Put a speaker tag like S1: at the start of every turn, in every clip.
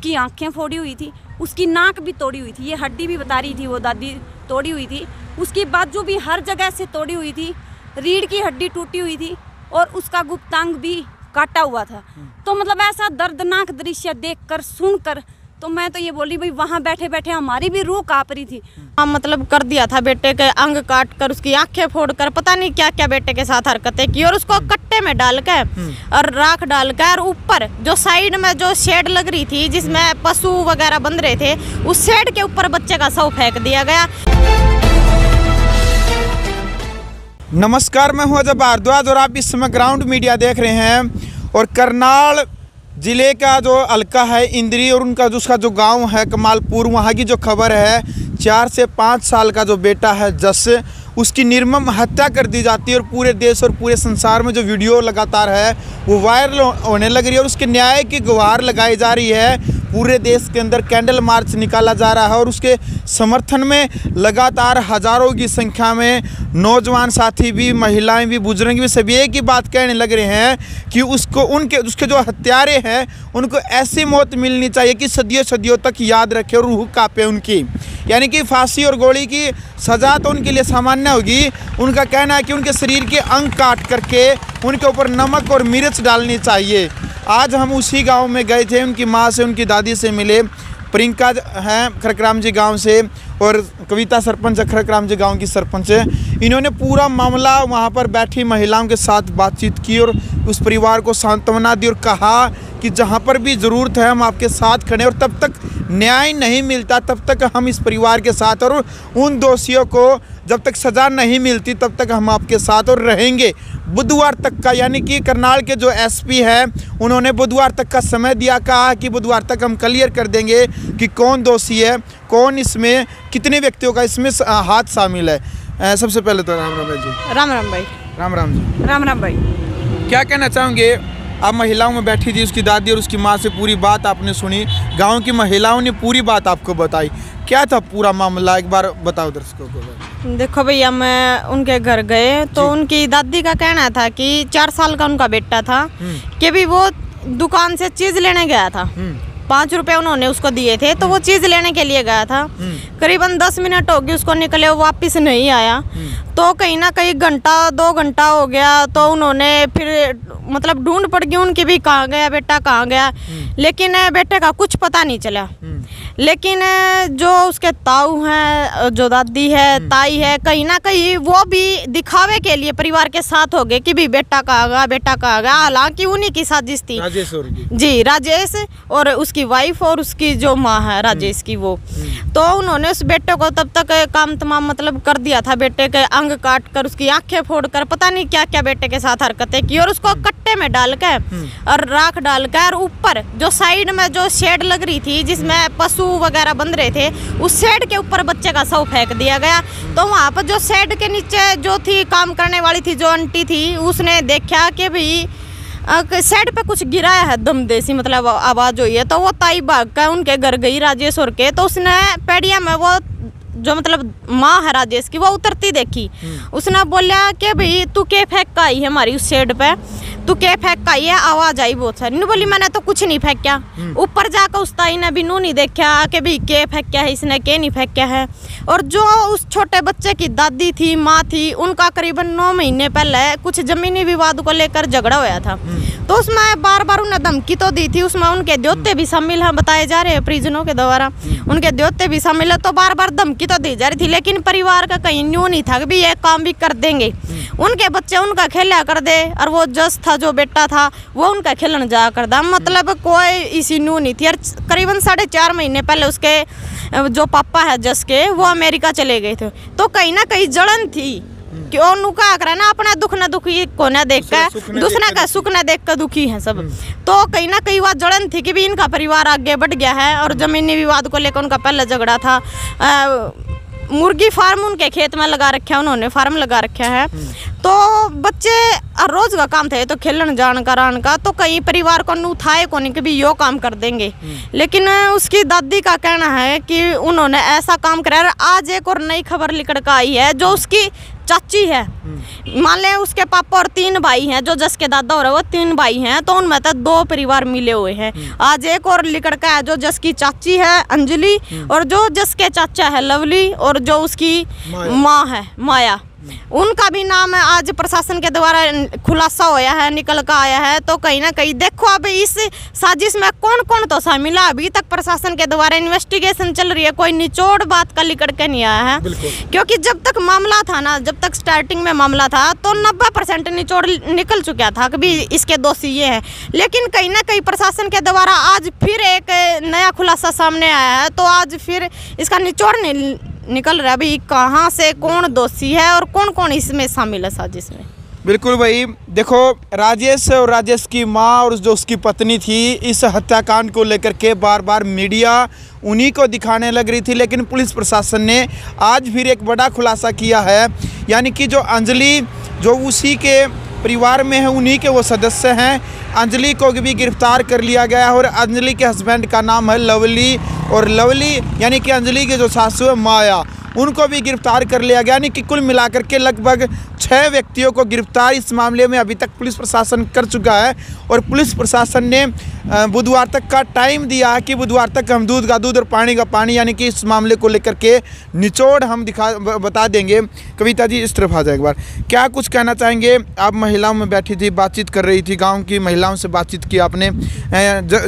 S1: उसकी आंखें फोड़ी हुई थी, उसकी नाक भी तोड़ी हुई थी, ये हड्डी भी बता रही थी वो दादी तोड़ी हुई थी, उसकी बाजू भी हर जगह से तोड़ी हुई थी, रीढ़ की हड्डी टूटी हुई थी और उसका गुप्तांग भी काटा हुआ था। तो मतलब ऐसा दर्दनाक दृश्य देखकर सुनकर तो मैं तो ये बोली भाई वहाँ बैठे बैठे हमारी भी रूह काँप रही थी।
S2: हम मतलब कर दिया था, बेटे के अंग काट कर उसकी आंखें फोड़ कर पता नहीं क्या क्या बेटे के साथ हरकतें की और उसको कट्टे में डाल कर और राख डाल कर ऊपर जो साइड में जो शेड लग रही थी जिसमें पशु वगैरह बंध रहे थे उस शेड के ऊपर बच्चे का शव फेंक दिया गया।
S3: नमस्कार, मैं हूं अजय भारद्वाज और आप इस समय ग्राउंड मीडिया देख रहे हैं। और करनाल ज़िले का जो हल्का है इंद्री और उनका उसका जो गांव है कमालपुर, वहां की जो खबर है 4 से 5 साल का जो बेटा है जस, उसकी निर्मम हत्या कर दी जाती है और पूरे देश और पूरे संसार में जो वीडियो लगातार है वो वायरल होने लग रही है और उसके न्याय की गुहार लगाई जा रही है। पूरे देश के अंदर कैंडल मार्च निकाला जा रहा है और उसके समर्थन में लगातार हज़ारों की संख्या में नौजवान साथी भी, महिलाएं भी, बुजुर्ग भी सभी एक ही बात कहने लग रहे हैं कि उसके जो हत्यारे हैं उनको ऐसी मौत मिलनी चाहिए कि सदियों सदियों तक याद रखे और रूह कांपे उनकी। यानी कि फांसी और गोली की सज़ा तो उनके लिए सामान्य होगी। उनका कहना है कि उनके शरीर के अंग काट करके उनके ऊपर नमक और मिर्च डालनी चाहिए। आज हम उसी गांव में गए थे, उनकी माँ से उनकी दादी से मिले। प्रियंका हैं खरकराम जी गांव से और कविता सरपंच खरकराम जी गांव की सरपंच है। इन्होंने पूरा मामला वहां पर बैठी महिलाओं के साथ बातचीत की और उस परिवार को सांत्वना दी और कहा कि जहां पर भी ज़रूरत है हम आपके साथ खड़े और तब तक न्याय नहीं मिलता तब तक हम इस परिवार के साथ और उन दोषियों को जब तक सज़ा नहीं मिलती तब तक हम आपके साथ और रहेंगे। बुधवार तक का, यानी कि करनाल के जो एसपी है उन्होंने बुधवार तक का समय दिया, कहा कि बुधवार तक हम क्लियर कर देंगे कि कौन दोषी है, कौन इसमें कितने व्यक्तियों का इसमें हाथ शामिल है। सबसे पहले तो राम राम जी।
S2: राम राम भाई।
S3: राम राम जी।
S1: राम राम भाई।
S3: क्या कहना चाहोगे? आप महिलाओं में बैठी थी, उसकी दादी और उसकी माँ से पूरी बात आपने सुनी, गांव की महिलाओं ने पूरी बात आपको बताई, क्या था पूरा मामला एक बार बताओ दर्शकों को।
S2: देखो भैया, मैं उनके घर गए तो उनकी दादी का कहना था कि 4 साल का उनका बेटा था कि भी वो दुकान से चीज़ लेने गया था। 5 रुपए उन्होंने उसको दिए थे तो वो चीज़ लेने के लिए गया था। करीबन 10 मिनट हो गए उसको निकले, वो वापस नहीं आया। तो कहीं ना कहीं घंटा 2 घंटा हो गया तो उन्होंने फिर मतलब ढूंढ पड़ गई उनकी भी, कहाँ गया बेटा, कहाँ गया, लेकिन बेटे का कुछ पता नहीं चला। लेकिन जो उसके ताऊ हैं, जो दादी है, ताई है, कहीं ना कहीं वो भी दिखावे के लिए परिवार के साथ हो गए कि भी बेटा कहाँ गया, बेटा कहाँ गया। हालांकि उन्हीं की साजिश थी। जी, राजेश और उसकी वाइफ और उसकी जो माँ है राजेश की, वो तो उन्होंने उस बेटे को तब तक काम तमाम मतलब कर दिया था। बेटे के अंग काट कर उसकी आंखें फोड़ कर पता नहीं क्या क्या बेटे के साथ हरकतें की और उसको कट्टे में डाल कर और राख डाल कर ऊपर जो साइड में जो शेड लग रही थी जिसमें पशु वगैरह बंध रहे थे उस शेड के ऊपर बच्चे का शव फेंक दिया गया। तो वहाँ पर जो शेड के नीचे जो थी काम करने वाली थी, जो आंटी थी, उसने देखा कि भाई शेड पे कुछ गिरा है, दम देसी मतलब आवाज़ हुई है। तो वो ताई भाग कर उनके घर गई राजेश्वर के, तो उसने पेड़िया में वो जो मतलब माँ है राजेश की वो उतरती देखी। उसने बोला कि भाई तू क्या फेंक का आई है हमारी उस शेड पे, तू क्या फेंक का आई है, आवाज़ आई बहुत सारी। नहीं बोली मैंने तो कुछ नहीं फेंका। ऊपर जाकर उस ताई ने भी नू नहीं देखा कि भाई क्या फेंका है इसने, क्या नहीं फेंका है। और जो उस छोटे बच्चे की दादी थी, माँ थी, उनका करीबन 9 महीने पहले कुछ ज़मीनी विवाद को लेकर झगड़ा हुआ था। तो उसमें बार बार उन्हें धमकी तो दी थी, उसमें उनके द्योते भी शामिल हैं, बताए जा रहे हैं परिजनों के द्वारा, उनके द्योते भी शामिल है। तो बार बार धमकी तो दी जा रही थी, लेकिन परिवार का कहीं न्यू नहीं था कि भी ये काम भी कर देंगे। उनके बच्चे उनका खेला कर दे और वो जस था जो बेटा था वो उनका खेलन जा कर दा, मतलब कोई इसी न्यू नहीं थी। और करीबन 4.5 महीने पहले उसके जो पापा है जस के, वो अमेरिका चले गए थे। तो कहीं ना कहीं जलन थी कि और नुका कर ना अपना दुख न दुखी को न देख कर, दूसरा का सुख न देख कर दुखी है सब। तो कहीं ना कहीं वह जलन थी कि भी इनका परिवार आगे बढ़ गया है और जमीनी विवाद को लेकर उनका पहले झगड़ा था। मुर्गी फार्म उनके खेत में लगा रखा है, उन्होंने फार्म लगा रखा है। तो बच्चे रोज का काम थे तो खेलन जान करान का, तो कई परिवार को उठाए को नहीं कि भी यो काम कर देंगे। लेकिन उसकी दादी का कहना है कि उन्होंने ऐसा काम कराया। आज एक और नई खबर निकल कर आई है, जो उसकी चाची है, मान लें उसके पापा और 3 भाई हैं, जो जस के दादा हो रहे वो 3 भाई हैं, तो उनमें तो 2 परिवार मिले हुए हैं। आज एक और लिखड़ का है, जो जस की चाची है अंजलि, और जो जस के चाचा है लवली, और जो उसकी माँ है माया, उनका भी नाम आज प्रशासन के द्वारा खुलासा होया है, निकल कर आया है। तो कहीं ना कहीं देखो अब इस साजिश में कौन कौन तो शामिल है, अभी तक प्रशासन के द्वारा इन्वेस्टिगेशन चल रही है, कोई निचोड़ बात का लिकड़ के नहीं आया है। क्योंकि जब तक मामला था ना, जब तक स्टार्टिंग में मामला था तो 90% निचोड़ निकल चुका था कि भी इसके दोषी ये हैं। लेकिन कहीं ना कहीं प्रशासन के द्वारा आज फिर एक नया खुलासा सामने आया है, तो आज फिर इसका निचोड़ निकल रहा है अभी कहाँ से कौन दोषी है और कौन कौन इसमें शामिल है साजिश में।
S3: बिल्कुल भाई, देखो राजेश और राजेश की माँ और जो उसकी पत्नी थी, इस हत्याकांड को लेकर के बार बार मीडिया उन्हीं को दिखाने लग रही थी, लेकिन पुलिस प्रशासन ने आज फिर एक बड़ा खुलासा किया है। यानी कि जो अंजलि जो उसी के परिवार में है, उन्हीं के वो सदस्य हैं। अंजलि को भी गिरफ्तार कर लिया गया है और अंजलि के हस्बैंड का नाम है लवली, और लवली यानी कि अंजलि के जो सासू है माया, उनको भी गिरफ्तार कर लिया गया। यानी कि कुल मिलाकर के लगभग 6 व्यक्तियों को गिरफ्तार इस मामले में अभी तक पुलिस प्रशासन कर चुका है। और पुलिस प्रशासन ने बुधवार तक का टाइम दिया है कि बुधवार तक हम दूध का दूध और पानी का पानी, यानी कि इस मामले को लेकर के निचोड़ हम बता देंगे। कविता जी इस तरफ आ जाए एक बार, क्या कुछ कहना चाहेंगे? आप महिलाओं में बैठी थी, बातचीत कर रही थी, गाँव की महिलाओं से बातचीत की आपने,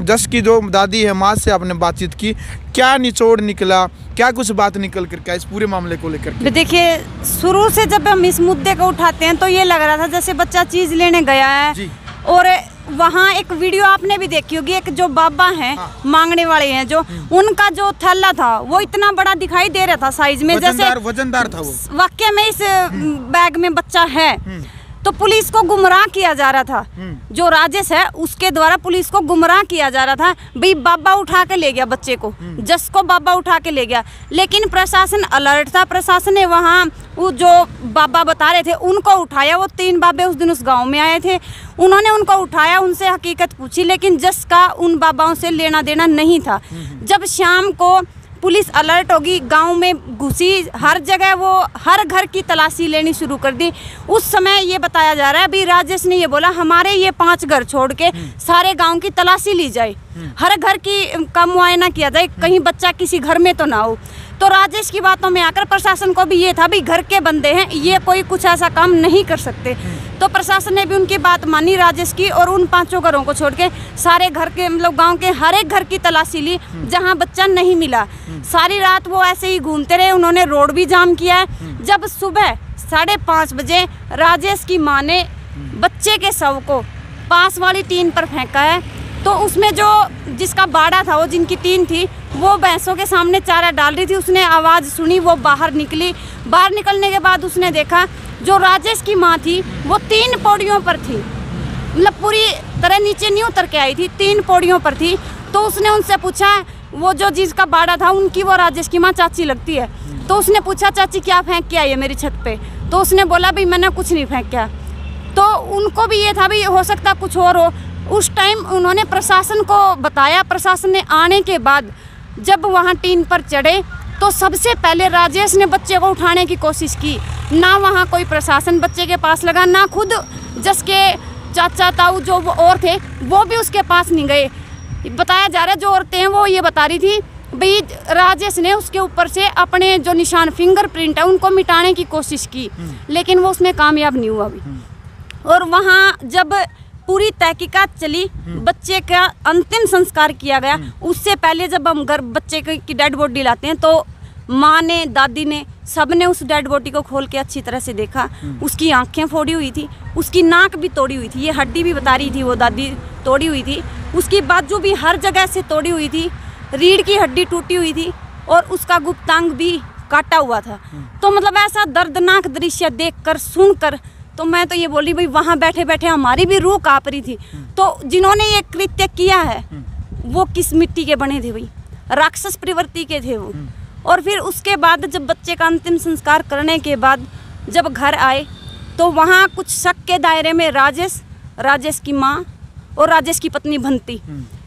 S3: जस की जो दादी है माँ से आपने बातचीत की, क्या निचोड़ निकला, क्या कुछ बात निकल कर क्या इस पूरे मामले को लेकर?
S1: देखिए, शुरू से जब हम इस मुद्दे को उठाते हैं तो ये लग रहा था जैसे बच्चा चीज लेने गया है, और वहाँ एक वीडियो आपने भी देखी होगी, एक जो बाबा हैं मांगने वाले हैं, जो उनका जो थैला था वो इतना बड़ा दिखाई दे रहा था साइज में, जैसे
S3: वजनदार था वो।
S1: वाकई में इस बैग में बच्चा है। तो पुलिस को गुमराह किया जा रहा था, जो राजेश है उसके द्वारा पुलिस को गुमराह किया जा रहा था। भाई बाबा उठा के ले गया बच्चे को, जस को बाबा उठा के ले गया। लेकिन प्रशासन अलर्ट था, प्रशासन ने वहाँ वो जो बाबा बता रहे थे उनको उठाया। वो 3 बाबे उस दिन उस गांव में आए थे, उन्होंने उनको उठाया, उनसे हकीकत पूछी, लेकिन जस का उन बाबाओं से लेना देना नहीं था। जब शाम को पुलिस अलर्ट होगी, गांव में घुसी, हर जगह वो हर घर की तलाशी लेनी शुरू कर दी। उस समय ये बताया जा रहा है, अभी राजेश ने ये बोला हमारे ये 5 घर छोड़ के सारे गांव की तलाशी ली जाए, हर घर का मुआयना किया जाए, कहीं बच्चा किसी घर में तो ना हो। तो राजेश की बातों में आकर प्रशासन को भी ये था भी घर के बंदे हैं, ये कोई कुछ ऐसा काम नहीं कर सकते। तो प्रशासन ने भी उनकी बात मानी राजेश की, और उन 5 घरों को छोड़ के सारे घर के मतलब गांव के हर एक घर की तलाशी ली जहां बच्चा नहीं मिला। सारी रात वो ऐसे ही घूमते रहे, उन्होंने रोड भी जाम किया है। जब सुबह 5:30 बजे राजेश की माँ ने बच्चे के शव को पास वाली टीन पर फेंका है, तो उसमें जो जिसका बाड़ा था, वो जिनकी टीन थी, वो भैंसों के सामने चारा डाल रही थी। उसने आवाज़ सुनी, वो बाहर निकली। बाहर निकलने के बाद उसने देखा जो राजेश की माँ थी वो 3 पौड़ियों पर थी, मतलब पूरी तरह नीचे नहीं उतर के आई थी, 3 पौड़ियों पर थी। तो उसने उनसे पूछा, वो जो जिसका बाड़ा था उनकी वो राजेश की माँ चाची लगती है, तो उसने पूछा चाची क्या फेंक के आई है मेरी छत पे? तो उसने बोला भाई मैंने कुछ नहीं फेंक किया। तो उनको भी ये था भी हो सकता कुछ और हो। उस टाइम उन्होंने प्रशासन को बताया। प्रशासन ने आने के बाद जब वहाँ टीन पर चढ़े तो सबसे पहले राजेश ने बच्चे को उठाने की कोशिश की। ना वहाँ कोई प्रशासन बच्चे के पास लगा, ना खुद जस के चाचा ताऊ जो वो और थे वो भी उसके पास नहीं गए। बताया जा रहा है जो औरतें हैं वो ये बता रही थी भाई राजेश ने उसके ऊपर से अपने जो निशान फिंगरप्रिंट है उनको मिटाने की कोशिश की, लेकिन वो उसमें कामयाब नहीं हुआ अभी। और वहाँ जब पूरी तहकीकात चली, बच्चे का अंतिम संस्कार किया गया। उससे पहले जब हम घर बच्चे की डेड बॉडी लाते हैं तो माँ ने, दादी ने, सब ने उस डेड बॉडी को खोल के अच्छी तरह से देखा। उसकी आंखें फोड़ी हुई थी, उसकी नाक भी तोड़ी हुई थी, ये हड्डी भी बता रही थी वो दादी तोड़ी हुई थी, उसकी बाजू भी हर जगह से तोड़ी हुई थी, रीढ़ की हड्डी टूटी हुई थी और उसका गुप्तांग भी काटा हुआ था। तो मतलब ऐसा दर्दनाक दृश्य देखकर सुनकर तो मैं तो ये बोली भाई वहाँ बैठे बैठे हमारी भी रूह काँप रही थी। तो जिन्होंने ये कृत्य किया है वो किस मिट्टी के बने थे भाई? राक्षस प्रवृत्ति के थे वो। और फिर उसके बाद जब बच्चे का अंतिम संस्कार करने के बाद जब घर आए तो वहाँ कुछ शक के दायरे में राजेश की माँ और राजेश की पत्नी भंती,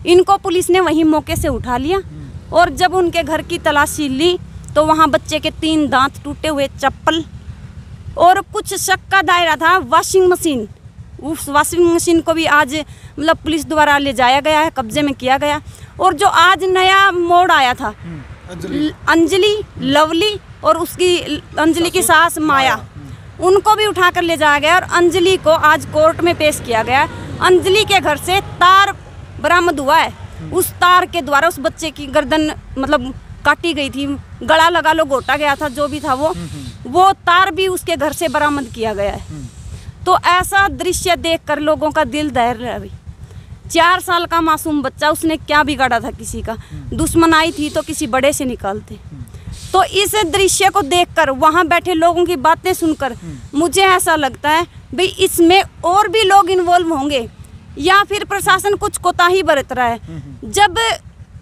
S1: इनको पुलिस ने वहीं मौके से उठा लिया। और जब उनके घर की तलाशी ली तो वहाँ बच्चे के 3 दांत, टूटे हुए चप्पल और कुछ शक का दायरा था वॉशिंग मशीन। उस वॉशिंग मशीन को भी आज मतलब पुलिस द्वारा ले जाया गया है, कब्जे में किया गया। और जो आज नया मोड़ आया था, अंजलि, लवली और उसकी अंजलि की सास माया, उनको भी उठा कर ले जाया गया और अंजलि को आज कोर्ट में पेश किया गया। अंजलि के घर से तार बरामद हुआ है, उस तार के द्वारा उस बच्चे की गर्दन मतलब काटी गई थी, गला लगा लो, घोटा गया था, जो भी था वो तार भी उसके घर से बरामद किया गया है। तो ऐसा दृश्य देखकर लोगों का दिल दहल रहा है। 4 साल का मासूम बच्चा, उसने क्या बिगाड़ा था किसी का? दुश्मनाई थी तो किसी बड़े से निकालते। तो इस दृश्य को देखकर, वहाँ बैठे लोगों की बातें सुनकर मुझे ऐसा लगता है भाई इसमें और भी लोग इन्वॉल्व होंगे या फिर प्रशासन कुछ कोताही बरत रहा है। जब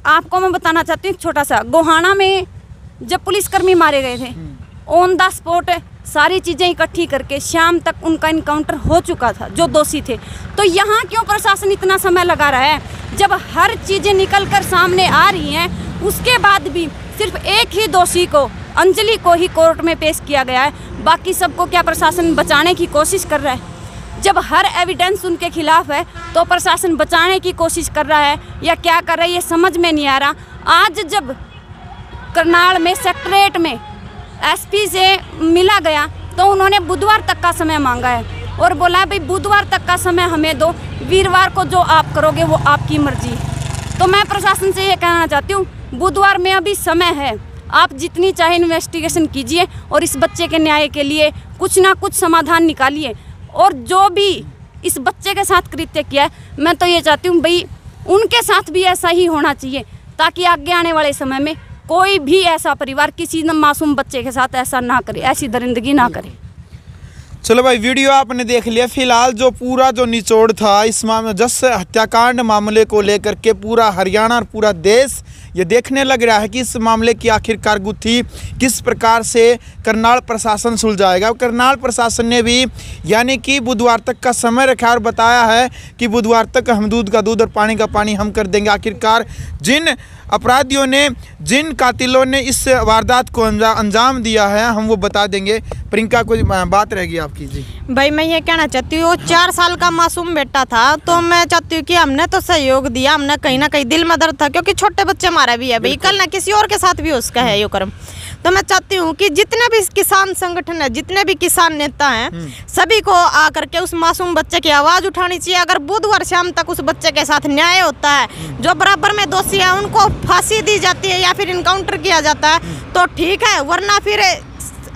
S1: आपको मैं बताना चाहती हूँ छोटा सा, गोहाना में जब पुलिसकर्मी मारे गए थे, ऑन द स्पॉट सारी चीज़ें इकट्ठी करके शाम तक उनका इनकाउंटर हो चुका था जो दोषी थे। तो यहाँ क्यों प्रशासन इतना समय लगा रहा है? जब हर चीज़ें निकल कर सामने आ रही हैं, उसके बाद भी सिर्फ एक ही दोषी को, अंजलि को ही कोर्ट में पेश किया गया है। बाकी सबको क्या प्रशासन बचाने की कोशिश कर रहा है? जब हर एविडेंस उनके खिलाफ है तो प्रशासन बचाने की कोशिश कर रहा है या क्या कर रहा है, ये समझ में नहीं आ रहा। आज जब करनाल में सेक्रेटरीट में एसपी से मिला गया तो उन्होंने बुधवार तक का समय मांगा है और बोला भाई बुधवार तक का समय हमें दो, वीरवार को जो आप करोगे वो आपकी मर्जी। तो मैं प्रशासन से ये कहना चाहती हूँ, बुधवार में अभी समय है, आप जितनी चाहे इन्वेस्टिगेशन कीजिए और इस बच्चे के न्याय के लिए कुछ ना कुछ समाधान निकालिए। और जो भी इस बच्चे के साथ कृत्य किया है, मैं तो ये चाहती हूँ भाई उनके साथ भी ऐसा ही होना चाहिए, ताकि आगे आने वाले समय में कोई भी ऐसा परिवार किसी मासूम बच्चे के साथ ऐसा ना करे, ऐसी दरिंदगी ना करे।
S3: चलो भाई, वीडियो आपने देख लिया। फिलहाल जो पूरा जो निचोड़ था इस मामले जस हत्याकांड मामले को लेकर के पूरा हरियाणा और पूरा देश ये देखने लग रहा है कि इस मामले की आखिरकार गुत्थी किस प्रकार से करनाल प्रशासन सुलझाएगा। करनाल प्रशासन ने भी यानी कि बुधवार तक का समय रखा और बताया है कि बुधवार तक हम दूध का दूध और पानी का पानी हम कर देंगे। आखिरकार जिन अपराधियों ने, जिन कातिलों ने इस वारदात को अंजाम दिया है, हम वो बता देंगे। प्रियंका, कोई बात रहेगी आपकी? जी
S2: भाई, मैं ये कहना चाहती हूँ, 4 साल का मासूम बेटा था, तो मैं चाहती हूँ कि हमने तो सहयोग दिया, हमने कहीं ना कहीं दिल में दर्द था, क्योंकि छोटे बच्चे मारा भी है भाई, कल ना किसी और के साथ भी उसका है ये कर्म। तो मैं चाहती हूँ कि जितने भी किसान संगठन है, जितने भी किसान नेता हैं, सभी को आकर के उस मासूम बच्चे की आवाज़ उठानी चाहिए। अगर बुधवार शाम तक उस बच्चे के साथ न्याय होता है, जो बराबर में दोषी है उनको फांसी दी जाती है या फिर इनकाउंटर किया जाता है तो ठीक है, वरना फिर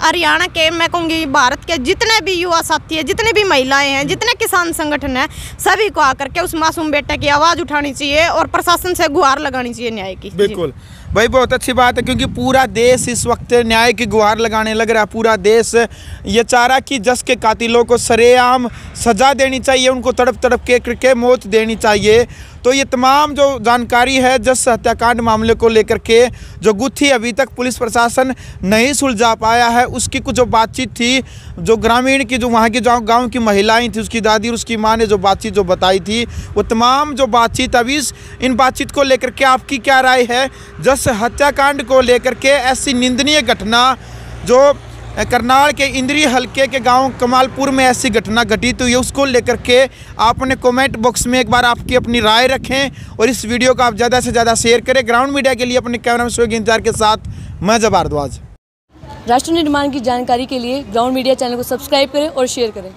S2: हरियाणा के, मैं कहूँगी भारत के जितने भी युवा साथी हैं, जितने भी महिलाएं हैं, जितने किसान संगठन हैं, सभी को आकर के उस मासूम बेटे की आवाज़ उठानी चाहिए और प्रशासन से गुहार लगानी चाहिए न्याय की।
S3: बिल्कुल भाई, बहुत अच्छी बात है, क्योंकि पूरा देश इस वक्त न्याय की गुहार लगाने लग रहा है। पूरा देश ये चाह रहा कि जस के कातिलों को सरेआम सजा देनी चाहिए, उनको तड़प तड़प के मौत देनी चाहिए। तो ये तमाम जो जानकारी है जस हत्याकांड मामले को लेकर के, जो गुत्थी अभी तक पुलिस प्रशासन नहीं सुलझा पाया है, उसकी कुछ जो बातचीत थी, जो ग्रामीण की, जो वहाँ की गांव की महिलाएं थी, उसकी दादी और उसकी माँ ने जो बातचीत जो बताई थी, वो तमाम जो बातचीत अभी इन बातचीत को लेकर के आपकी क्या राय है? जस हत्याकांड को लेकर के ऐसी निंदनीय घटना जो करनाल के इंद्री हलके के गांव कमालपुर में ऐसी घटना घटित हुई है, उसको लेकर के आपने कमेंट बॉक्स में एक बार आपकी अपनी राय रखें और इस वीडियो को आप ज़्यादा से ज़्यादा शेयर करें। ग्राउंड मीडिया के लिए अपने कैमरा में शोएब इंतजार के साथ मैं जब भारद्वाज।
S4: राष्ट्र निर्माण की जानकारी के लिए ग्राउंड मीडिया चैनल को सब्सक्राइब करें और शेयर करें।